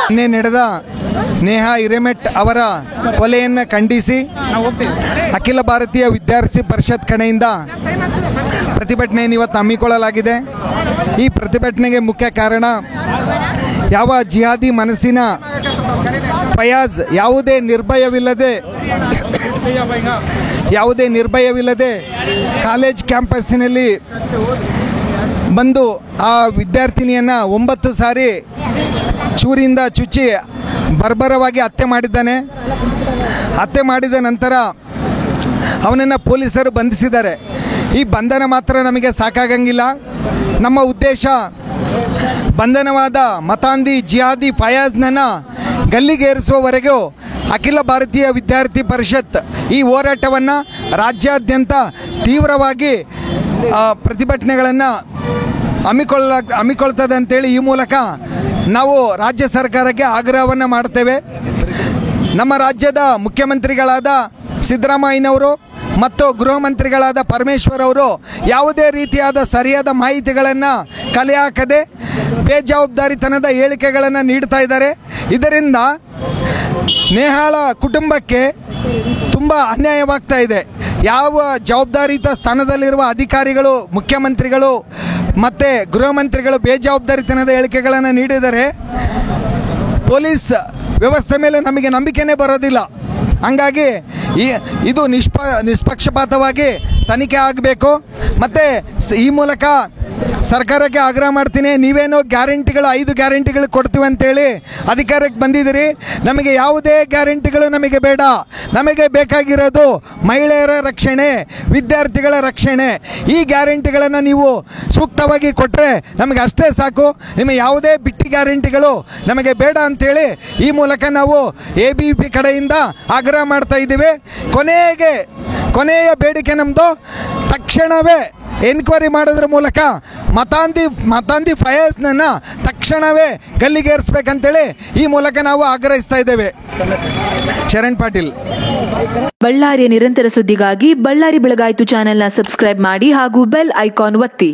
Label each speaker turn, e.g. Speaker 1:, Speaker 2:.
Speaker 1: ನಿನ್ನೆ ನಡೆದ ನೇಹಾ ಹಿರೇಮಠ್ ಅವರ ಕೊಲೆಯನ್ನು ಖಂಡಿಸಿ ಅಖಿಲ ಭಾರತೀಯ ವಿದ್ಯಾರ್ಥಿ ಪರಿಷತ್ ಕಡೆಯಿಂದ ಪ್ರತಿಭಟನೆಯನ್ನು ಇವತ್ತು ಹಮ್ಮಿಕೊಳ್ಳಲಾಗಿದೆ. ಈ ಪ್ರತಿಭಟನೆಗೆ ಮುಖ್ಯ ಕಾರಣ ಯಾವ ಜಿಹಾದಿ ಮನಸ್ಸಿನ ಫಯಾಜ್ ಯಾವುದೇ ನಿರ್ಭಯವಿಲ್ಲದೆ ಕಾಲೇಜ್ ಕ್ಯಾಂಪಸ್ಸಿನಲ್ಲಿ ಬಂದು ಆ ವಿದ್ಯಾರ್ಥಿನಿಯನ್ನು 9 ಸಾರಿ ಚೂರಿಂದ ಚುಚ್ಚಿ ಬರ್ಬರವಾಗಿ ಹತ್ಯೆ ಮಾಡಿದ್ದಾನೆ. ಹತ್ಯೆ ಮಾಡಿದ ನಂತರ ಅವನನ್ನು ಪೊಲೀಸರು ಬಂಧಿಸಿದ್ದಾರೆ. ಈ ಬಂಧನ ಮಾತ್ರ ನಮಗೆ ಸಾಕಾಗಂಗಿಲ್ಲ. ನಮ್ಮ ಉದ್ದೇಶ ಬಂಧನವಾದ ಮತಾಂಧಿ ಜಿಹಾದಿ ಫಯಾಜ್ನನ್ನು ಗಲ್ಲಿಗೇರಿಸುವವರೆಗೂ ಅಖಿಲ ಭಾರತೀಯ ವಿದ್ಯಾರ್ಥಿ ಪರಿಷತ್ ಈ ಹೋರಾಟವನ್ನು ರಾಜ್ಯಾದ್ಯಂತ ತೀವ್ರವಾಗಿ ಪ್ರತಿಭಟನೆಗಳನ್ನು ಹಮ್ಮಿಕೊಳ್ತದೆ ಅಂತೇಳಿ ಈ ಮೂಲಕ ನಾವು ರಾಜ್ಯ ಸರ್ಕಾರಕ್ಕೆ ಆಗ್ರಹವನ್ನು ಮಾಡ್ತೇವೆ. ನಮ್ಮ ರಾಜ್ಯದ ಮುಖ್ಯಮಂತ್ರಿಗಳಾದ ಸಿದ್ದರಾಮಯ್ಯನವರು ಮತ್ತು ಗೃಹ ಮಂತ್ರಿಗಳಾದ ಪರಮೇಶ್ವರ್ ಅವರು ಯಾವುದೇ ರೀತಿಯಾದ ಸರಿಯಾದ ಮಾಹಿತಿಗಳನ್ನು ಕಲೆ ಹಾಕದೆ ಬೇಜವಾಬ್ದಾರಿತನದ ಹೇಳಿಕೆಗಳನ್ನು ನೀಡ್ತಾ ಇದ್ದಾರೆ. ಇದರಿಂದ ನೇಹಾಳ ಕುಟುಂಬಕ್ಕೆ ತುಂಬ ಅನ್ಯಾಯವಾಗ್ತಾ ಇದೆ. ಯಾವ ಜವಾಬ್ದಾರಿಯುತ ಸ್ಥಾನದಲ್ಲಿರುವ ಅಧಿಕಾರಿಗಳು, ಮುಖ್ಯಮಂತ್ರಿಗಳು ಮತ್ತು ಗೃಹ ಮಂತ್ರಿಗಳು ಬೇಜವಾಬ್ದಾರಿತನದ ಹೇಳಿಕೆಗಳನ್ನು ನೀಡಿದರೆ ಪೊಲೀಸ್ ವ್ಯವಸ್ಥೆ ಮೇಲೆ ನಮಗೆ ನಂಬಿಕೆನೇ ಬರೋದಿಲ್ಲ. ಹಂಗಾಗಿ ಇದು ನಿಷ್ಪಕ್ಷಪಾತವಾಗಿ ತನಿಖೆ ಆಗಬೇಕು. ಮತ್ತು ಈ ಮೂಲಕ ಸರ್ಕಾರಕ್ಕೆ ಆಗ್ರಹ ಮಾಡ್ತೀನಿ, ನೀವೇನೋ ಗ್ಯಾರಂಟಿಗಳು 5 ಗ್ಯಾರಂಟಿಗಳು ಕೊಡ್ತೀವಿ ಅಂತೇಳಿ ಅಧಿಕಾರಕ್ಕೆ ಬಂದಿದ್ದೀರಿ. ನಮಗೆ ಯಾವುದೇ ಗ್ಯಾರಂಟಿಗಳು ನಮಗೆ ಬೇಡ. ನಮಗೆ ಬೇಕಾಗಿರೋದು ಮಹಿಳೆಯರ ರಕ್ಷಣೆ, ವಿದ್ಯಾರ್ಥಿಗಳ ರಕ್ಷಣೆ. ಈ ಗ್ಯಾರಂಟಿಗಳನ್ನು ನೀವು ಸೂಕ್ತವಾಗಿ ಕೊಟ್ಟರೆ ನಮಗೆ ಅಷ್ಟೇ ಸಾಕು. ನಿಮಗೆ ಯಾವುದೇ ಬಿಟ್ಟಿ ಗ್ಯಾರಂಟಿಗಳು ನಮಗೆ ಬೇಡ ಅಂಥೇಳಿ ಈ ಮೂಲಕ ನಾವು ABP ಕಡೆಯಿಂದ ಆಗ್ರಹ ಮಾಡ್ತಾ ಇದ್ದೀವಿ. ಕೊನೆಯ ಬೇಡಿಕೆ ನಮ್ಮದು, ತಕ್ಷಣವೇ ಎನ್ಕ್ವೈರಿ ಮಾಡೋದ್ರ ಮೂಲಕ ಮತಾಂಧಿ ಫಯಾಜ್ನನ್ನು ತಕ್ಷಣವೇ ಗಲ್ಲಿಗೇರಿಸ್ಬೇಕಂತೇಳಿ ಈ ಮೂಲಕ ನಾವು ಆಗ್ರಹಿಸ್ತಾ ಇದ್ದೇವೆ. ಶರಣ್ ಪಾಟೀಲ್.
Speaker 2: ಬಳ್ಳಾರಿಯ ನಿರಂತರ ಸುದ್ದಿಗಾಗಿ ಬಳ್ಳಾರಿ ಬೆಳಗಾಯಿತು ಚಾನೆಲ್ನ ಸಬ್ಸ್ಕ್ರೈಬ್ ಮಾಡಿ ಹಾಗೂ ಬೆಲ್ ಐಕಾನ್ ಒತ್ತಿ.